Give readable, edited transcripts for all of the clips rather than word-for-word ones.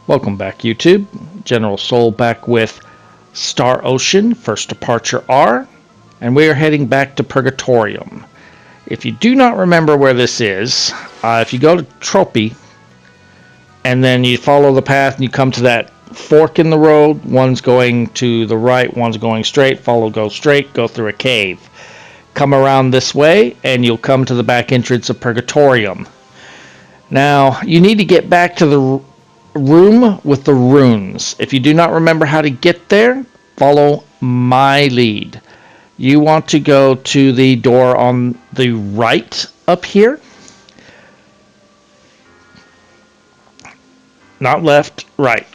Welcome back, YouTube. General Soul back with Star Ocean, First Departure R, and we are heading back to Purgatorium. If you do not remember where this is, if you go to Tropy, and then you follow the path and you come to that fork in the road, one's going to the right, one's going straight, go straight, go through a cave. Come around this way, and you'll come to the back entrance of Purgatorium. Now, you need to get back to the room with the runes. If you do not remember how to get there, follow my lead. You want to go to the door on the right up here. Not left, right.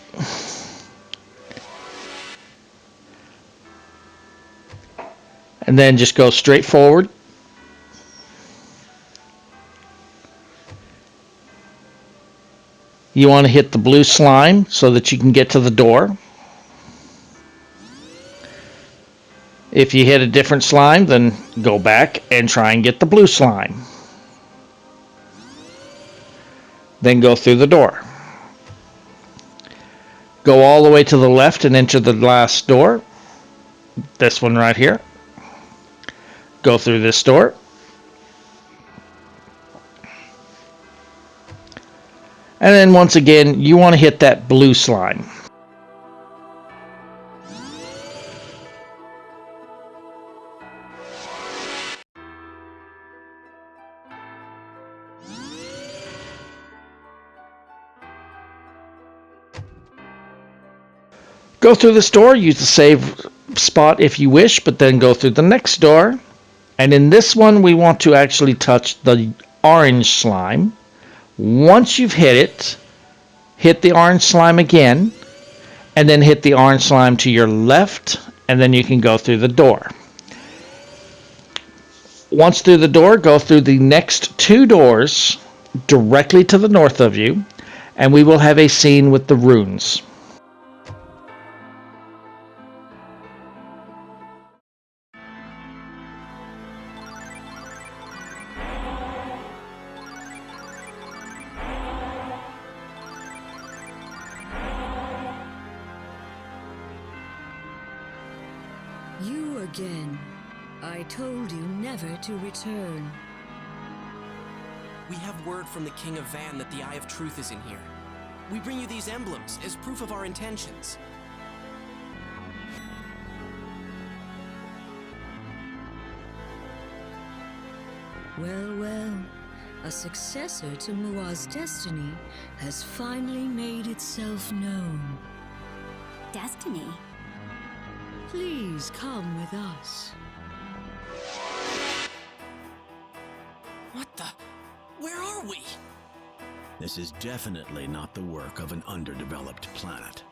And then just go straight forward. You want to hit the blue slime so that you can get to the door. If you hit a different slime, then go back and try and get the blue slime. Then go through the door. Go all the way to the left and enter the last door. This one right here. Go through this door. And then once again, you want to hit that blue slime. Go through this door, use the save spot if you wish, but then go through the next door. And in this one, we want to actually touch the orange slime. Once you've hit it, hit the orange slime again, and then hit the orange slime to your left, and then you can go through the door. Once through the door, go through the next two doors directly to the north of you, and we will have a scene with the runes. You again. I told you never to return. We have word from the King of Van that the Eye of Truth is in here. We bring you these emblems as proof of our intentions. Well, well. A successor to Mua's destiny has finally made itself known. Destiny? Please come with us. What the? Where are we? This is definitely not the work of an underdeveloped planet.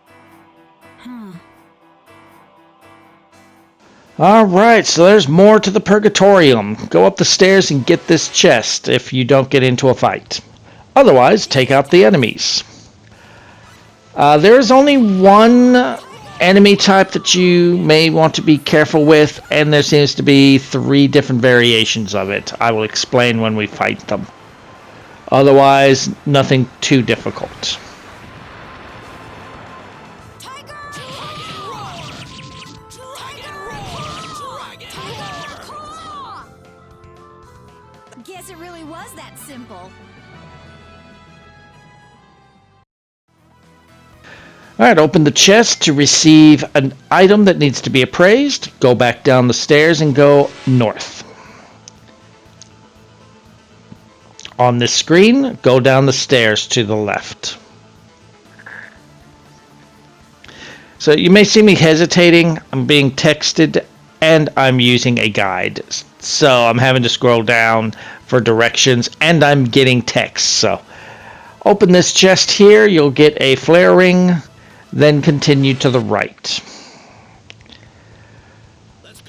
Alright, so there's more to the Purgatorium. Go up the stairs and get this chest if you don't get into a fight. Otherwise, take out the enemies. There is only one enemy type that you may want to be careful with, and there seems to be 3 different variations of it. I will explain when we fight them. Otherwise, nothing too difficult. Guess it really was that simple. Alright, open the chest to receive an item that needs to be appraised. Go back down the stairs and go north. On this screen, go down the stairs to the left. So you may see me hesitating. I'm being texted and I'm using a guide. So I'm having to scroll down for directions and I'm getting text. So open this chest here. You'll get a flare ring. Then continue to the right.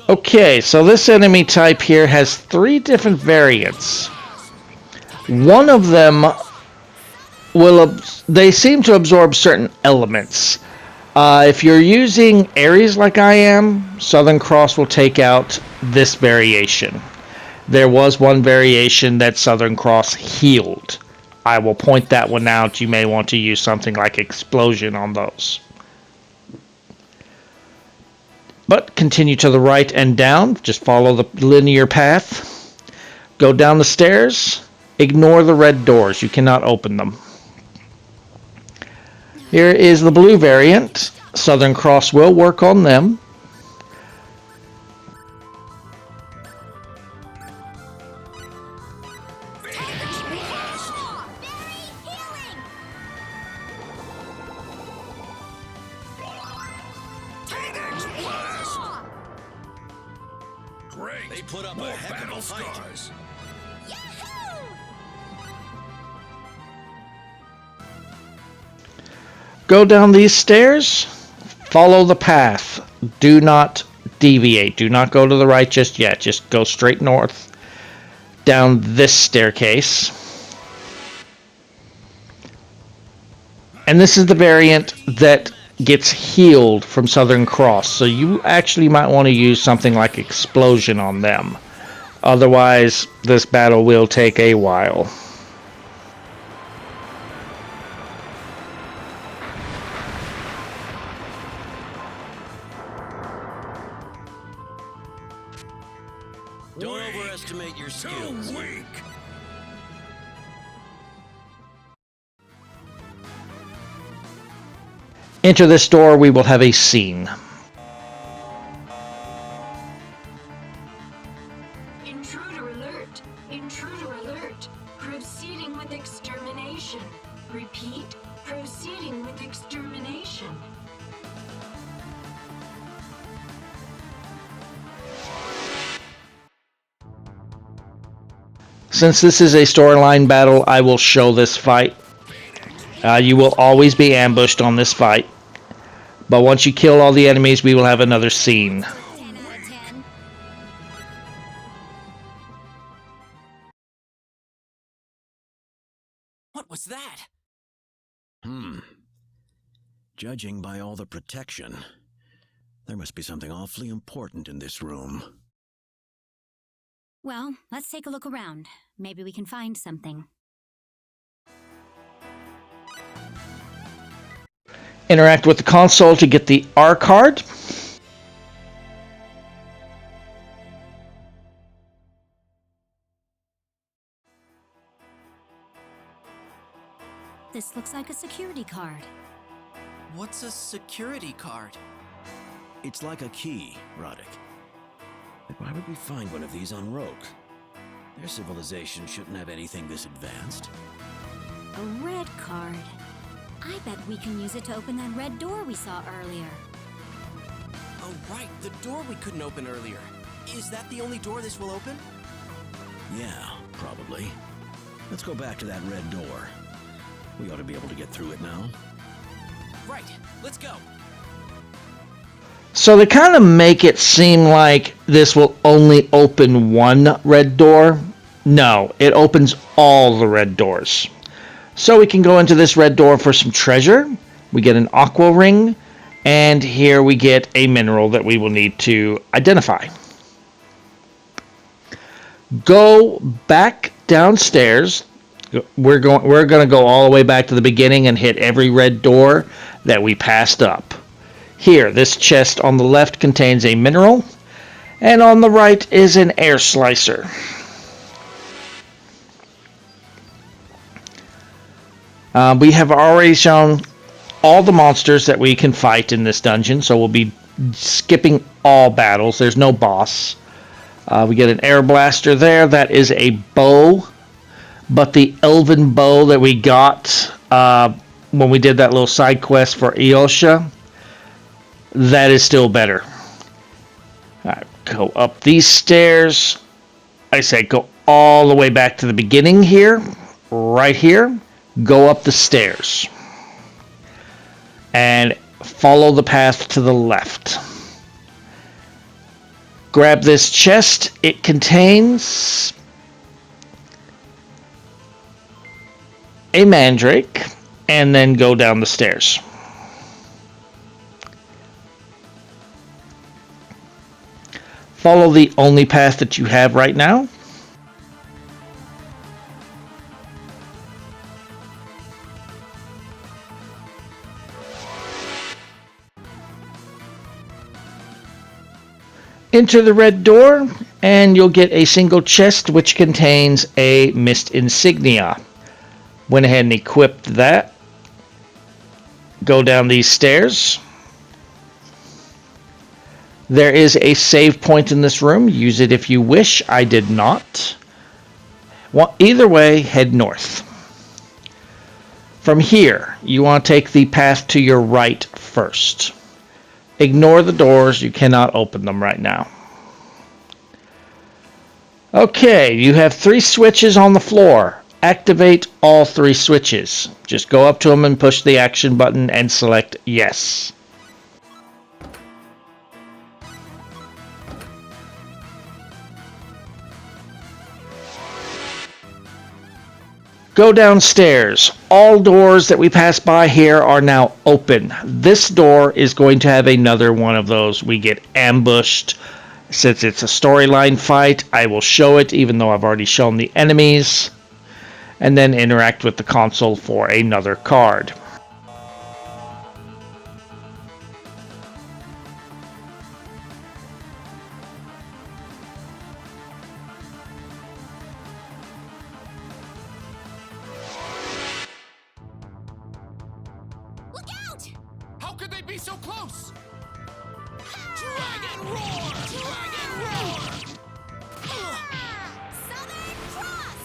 Okay, so this enemy type here has 3 different variants. One of them they seem to absorb certain elements. If you're using Ares like I am, Southern Cross will take out this variation. There was one variation that Southern Cross healed. I will point that one out. You may want to use something like explosion on those. But continue to the right and down. Just follow the linear path. Go down the stairs. Ignore the red doors. You cannot open them. Here is the blue variant. Southern Cross will work on them. Great. They put up a heck of a fight. Go down these stairs. Follow the path. Do not deviate. Do not go to the right just yet. Just go straight north down this staircase. And this is the variant that gets healed from Southern Cross. So you actually might want to use something like explosion on them. Otherwise, this battle will take a while. Don't overestimate your skills. Too weak. Enter this door, we will have a scene. Intruder alert! Intruder alert! Proceeding with extermination. Repeat, proceeding with extermination. Since this is a storyline battle, I will show this fight. You will always be ambushed on this fight. But once you kill all the enemies, we will have another scene. 10 out of 10. What was that? Judging by all the protection, there must be something awfully important in this room. Well, let's take a look around. Maybe we can find something. Interact with the console to get the R card. This looks like a security card. What's a security card? It's like a key, Roddick. But why would we find one of these on Rogue? Their civilization shouldn't have anything this advanced. A red card. I bet we can use it to open that red door we saw earlier. Oh, right, the door we couldn't open earlier. Is that the only door this will open? Yeah, probably. Let's go back to that red door. We ought to be able to get through it now. Right, let's go. So they kind of make it seem like this will only open one red door. No, it opens all the red doors. So we can go into this red door for some treasure. We get an aqua ring, and here we get a mineral that we will need to identify. Go back downstairs. We're going to go all the way back to the beginning and hit every red door that we passed up. Here, this chest on the left contains a mineral, and on the right is an air slicer. We have already shown all the monsters that we can fight in this dungeon, so we'll be skipping all battles. There's no boss. We get an air blaster there. That is a bow, but the elven bow that we got when we did that little side quest for Eosha, that is still better. Alright, go up these stairs. I say go all the way back to the beginning here, right here. Go up the stairs and follow the path to the left. Grab this chest. It contains a mandrake, and then go down the stairs. Follow the only path that you have right now. Enter the red door, and you'll get a single chest which contains a mist insignia. Went ahead and equipped that. Go down these stairs. There is a save point in this room. Use it if you wish. I did not. Well, either way, head north. From here, you want to take the path to your right first. Ignore the doors. You cannot open them right now. Okay, you have 3 switches on the floor. Activate all 3 switches. Just go up to them and push the action button and select yes. Go downstairs. All doors that we pass by here are now open. This door is going to have another one of those. We get ambushed. Since it's a storyline fight, I will show it even though I've already shown the enemies. And then interact with the console for another card. Look out! How could they be so close? Dragon roar! Dragon roar! Southern Cross!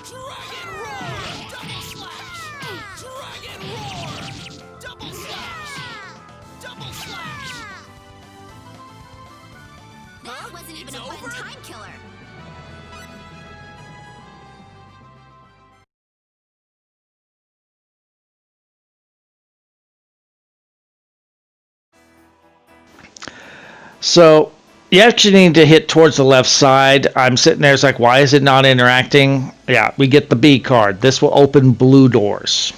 Dragon roar! Double slash! Dragon roar! Double slash! Double slash! That wasn't even It's a over? one-time killer. So you actually need to hit towards the left side. I'm sitting there, it's like, why is it not interacting? Yeah, we get the B card. This will open blue doors.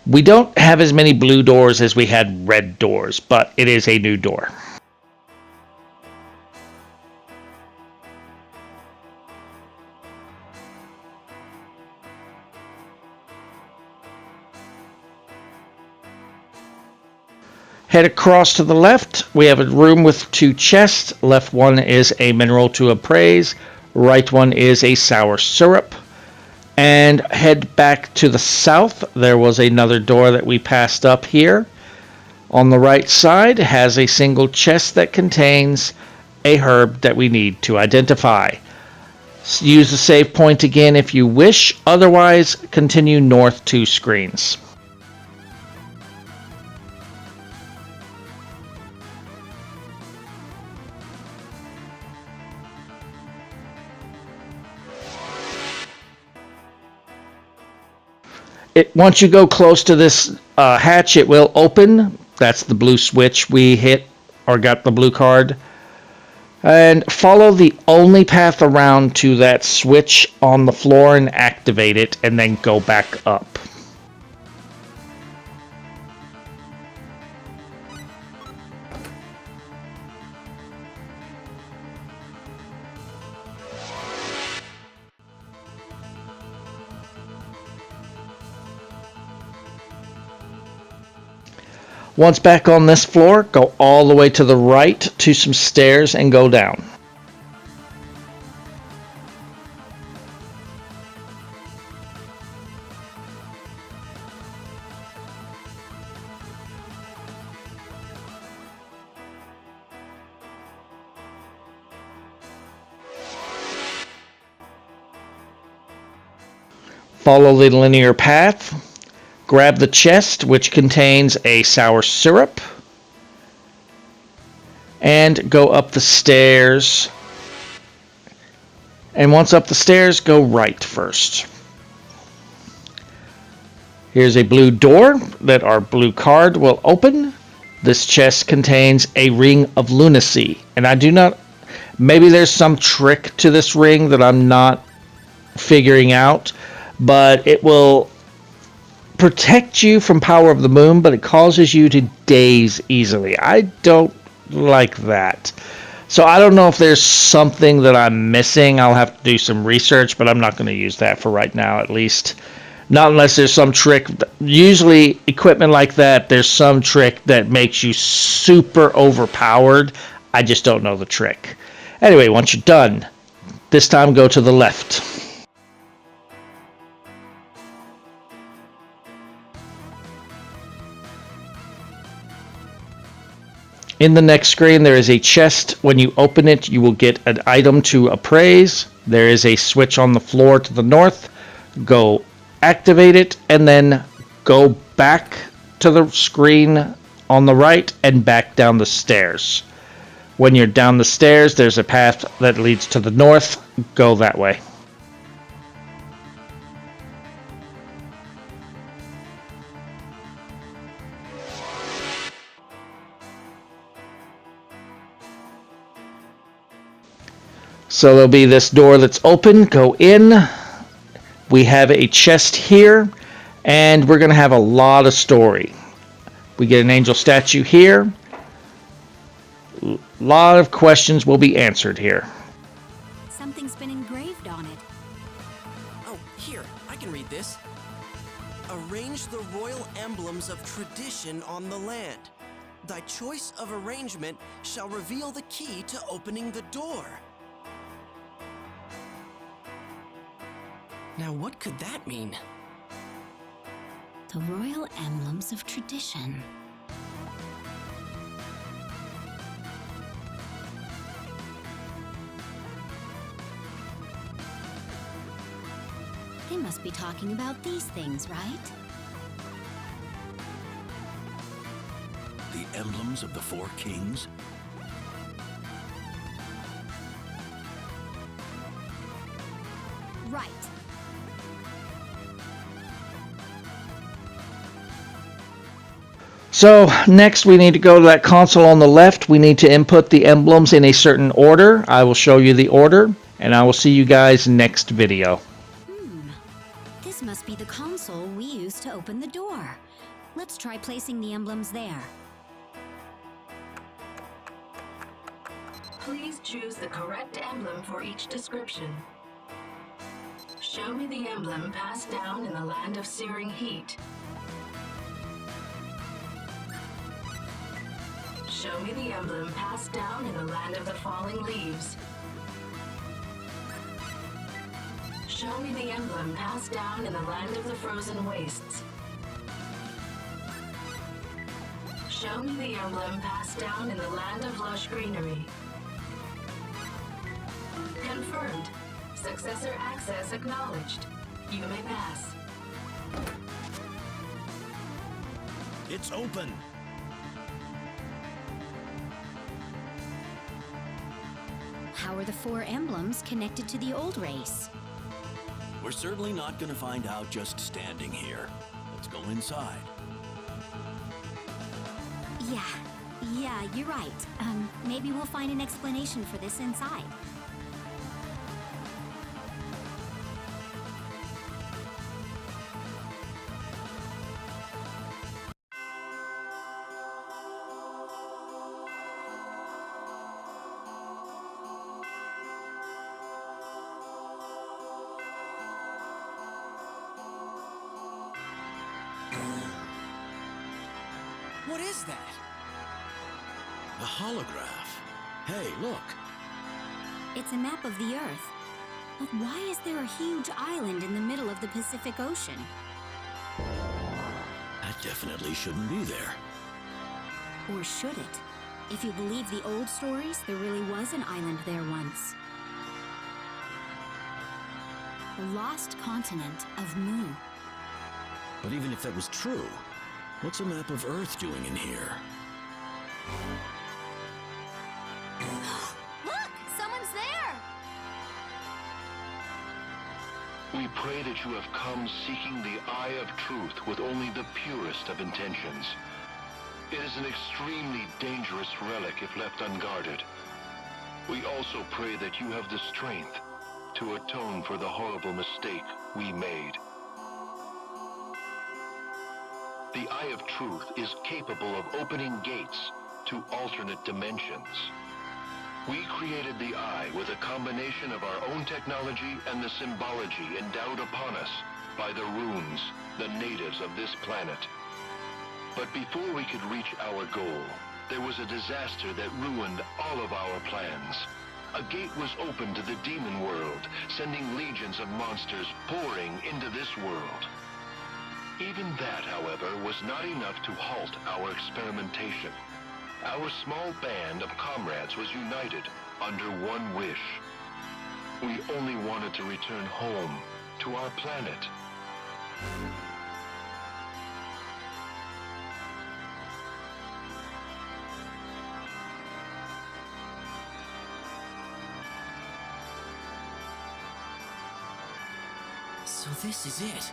We don't have as many blue doors as we had red doors, but it is a new door. Head across to the left. We have a room with 2 chests. Left one is a mineral to appraise. Right one is a sour syrup. And head back to the south. There was another door that we passed up here. On the right side has a single chest that contains a herb that we need to identify. Use the save point again if you wish. Otherwise, continue north 2 screens. Once you go close to this hatch, it will open. That's the blue switch we hit or got the blue card. And follow the only path around to that switch on the floor and activate it, and then go back up. Once back on this floor, go all the way to the right to some stairs and go down. Follow the linear path. Grab the chest, which contains a sour syrup, and go up the stairs. And once up the stairs, go right first. Here's a blue door that our blue card will open. This chest contains a ring of lunacy, and I do not... Maybe there's some trick to this ring that I'm not figuring out, but it will protect you from power of the moon, but it causes you to daze easily. I don't like that. So I don't know if there's something that I'm missing. I'll have to do some research, but I'm not going to use that for right now, at least. Not unless there's some trick. Usually, equipment like that, there's some trick that makes you super overpowered. I just don't know the trick. Anyway, once you're done, this time go to the left. In the next screen, there is a chest. When you open it, you will get an item to appraise. There is a switch on the floor to the north. Go activate it, and then go back to the screen on the right and back down the stairs. When you're down the stairs, there's a path that leads to the north. Go that way. So there'll be this door that's open. Go in. We have a chest here, and we're going to have a lot of story. We get an angel statue here. A lot of questions will be answered here. Something's been engraved on it. Oh, here, I can read this. Arrange the royal emblems of tradition on the land. Thy choice of arrangement shall reveal the key to opening the door. Now, what could that mean? The royal emblems of tradition. They must be talking about these things, right? The emblems of the four kings? Right. So next we need to go to that console on the left. We need to input the emblems in a certain order. I will show you the order, and I will see you guys next video. This must be the console we used to open the door. Let's try placing the emblems there. Please choose the correct emblem for each description. Show me the emblem passed down in the land of searing heat. Show me the emblem passed down in the land of the falling leaves. Show me the emblem passed down in the land of the frozen wastes. Show me the emblem passed down in the land of lush greenery. Confirmed. Successor access acknowledged. You may pass. It's open! How are the four emblems connected to the old race? We're certainly not gonna find out just standing here. Let's go inside. Yeah, you're right. Maybe we'll find an explanation for this inside. What is that? A holograph. Hey, look. It's a map of the Earth. But why is there a huge island in the middle of the Pacific Ocean? That definitely shouldn't be there. Or should it? If you believe the old stories, there really was an island there once. The lost continent of Mu. But even if that was true, what's a map of Earth doing in here? Look! Someone's there! We pray that you have come seeking the eye of truth with only the purest of intentions. It is an extremely dangerous relic if left unguarded. We also pray that you have the strength to atone for the horrible mistake we made. The Eye of Truth is capable of opening gates to alternate dimensions. We created the Eye with a combination of our own technology and the symbology endowed upon us by the runes, the natives of this planet. But before we could reach our goal, there was a disaster that ruined all of our plans. A gate was opened to the demon world, sending legions of monsters pouring into this world. Even that, however, was not enough to halt our experimentation. Our small band of comrades was united under one wish. We only wanted to return home to our planet. So this is it.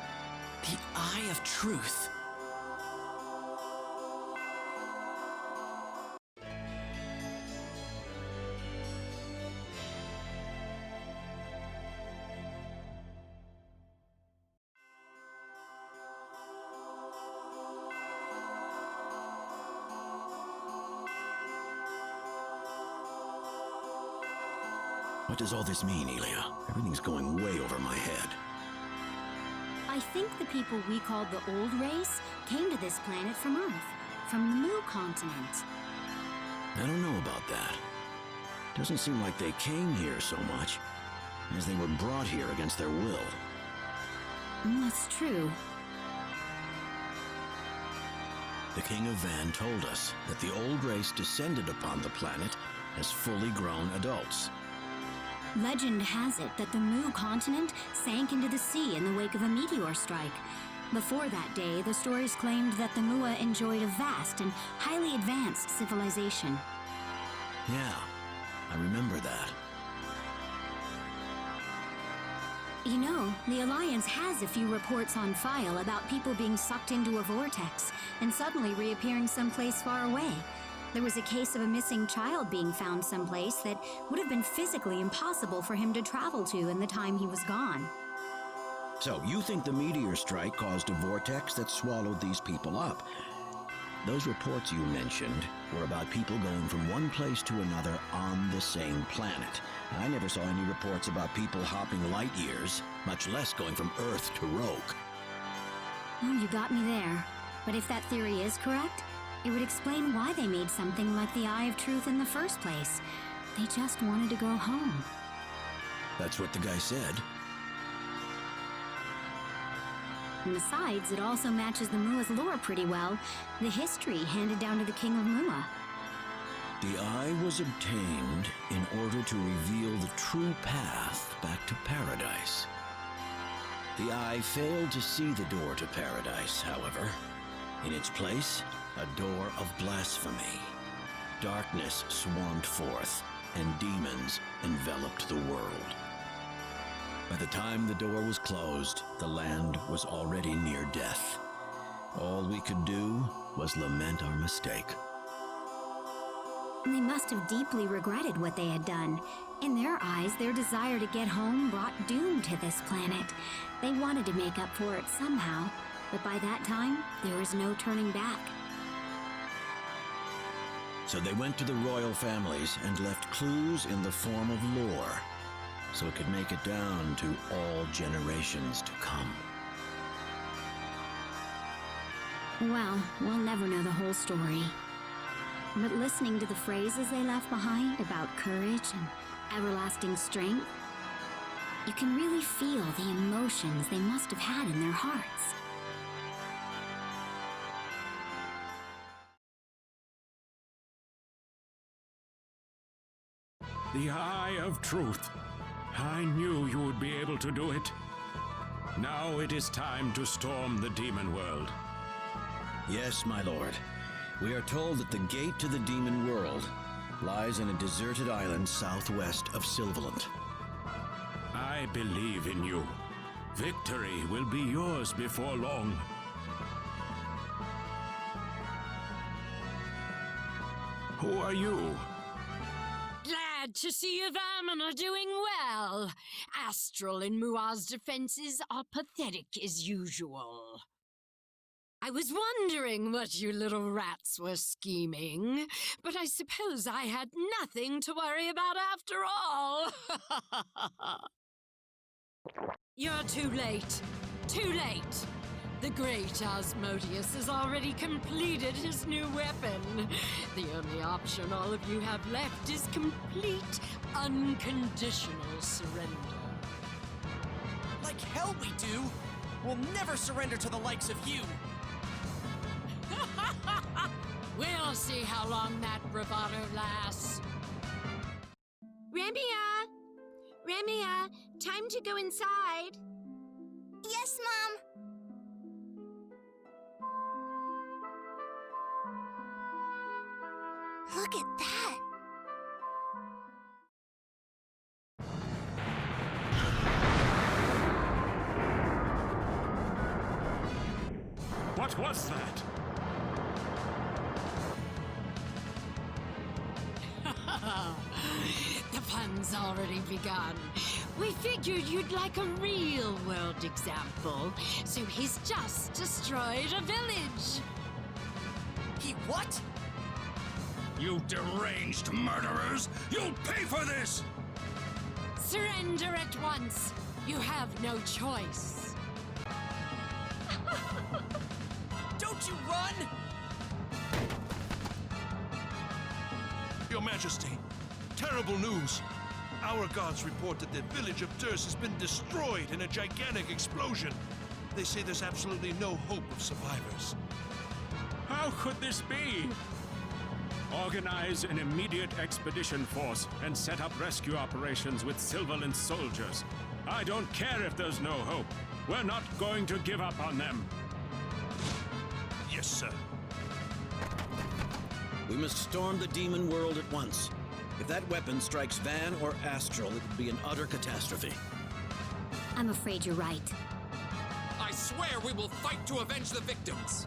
The Eye of Truth. What does all this mean, Elia? Everything's going way over my head. I think the people we called the Old Race came to this planet from Earth, from the Mu continent. I don't know about that. Doesn't seem like they came here so much as they were brought here against their will. That's true. The King of Van told us that the Old Race descended upon the planet as fully grown adults. Legend has it that the Mu continent sank into the sea in the wake of a meteor strike. Before that day, the stories claimed that the Mua enjoyed a vast and highly advanced civilization. Yeah, I remember that. You know, the Alliance has a few reports on file about people being sucked into a vortex and suddenly reappearing someplace far away. There was a case of a missing child being found someplace that would have been physically impossible for him to travel to in the time he was gone. So, you think the meteor strike caused a vortex that swallowed these people up? Those reports you mentioned were about people going from one place to another on the same planet. I never saw any reports about people hopping light years, much less going from Earth to Rogue. Oh, you got me there. But if that theory is correct, it would explain why they made something like the Eye of Truth in the first place. They just wanted to go home. That's what the guy said. And besides, it also matches the Mua's lore pretty well. The history handed down to the King of Mua. The Eye was obtained in order to reveal the true path back to paradise. The Eye failed to see the door to paradise, however. In its place, a door of blasphemy. Darkness swarmed forth, and demons enveloped the world. By the time the door was closed, the land was already near death. All we could do was lament our mistake. They must have deeply regretted what they had done. In their eyes, their desire to get home brought doom to this planet. They wanted to make up for it somehow, but by that time, there was no turning back. So they went to the royal families and left clues in the form of lore, so it could make it down to all generations to come. Well, we'll never know the whole story. But listening to the phrases they left behind about courage and everlasting strength, you can really feel the emotions they must have had in their hearts. The Eye of Truth. I knew you would be able to do it. Now it is time to storm the demon world. Yes, my lord. We are told that the gate to the demon world lies in a deserted island southwest of Sylvalant. I believe in you. Victory will be yours before long. Who are you? Glad to see you vermin are doing well. Astral and Mua's defenses are pathetic as usual. I was wondering what you little rats were scheming, but I suppose I had nothing to worry about after all. You're too late. Too late. The great Asmodeus has already completed his new weapon. The only option all of you have left is complete, unconditional surrender. Like hell we do! We'll never surrender to the likes of you! We'll see how long that bravado lasts. Ramia! Ramia, time to go inside. Yes, Mom. Look at that. What was that? The fun's already begun. We figured you'd like a real-world example, so he's just destroyed a village. He what? You deranged murderers! You'll pay for this! Surrender at once. You have no choice. Don't you run! Your Majesty, terrible news. Our gods report that the village of Durs has been destroyed in a gigantic explosion. They say there's absolutely no hope of survivors. How could this be? Organize an immediate expedition force and set up rescue operations with Silverland soldiers. I don't care if there's no hope. We're not going to give up on them. Yes, sir. We must storm the demon world at once. If that weapon strikes Van or Astral, it would be an utter catastrophe. I'm afraid you're right. I swear we will fight to avenge the victims.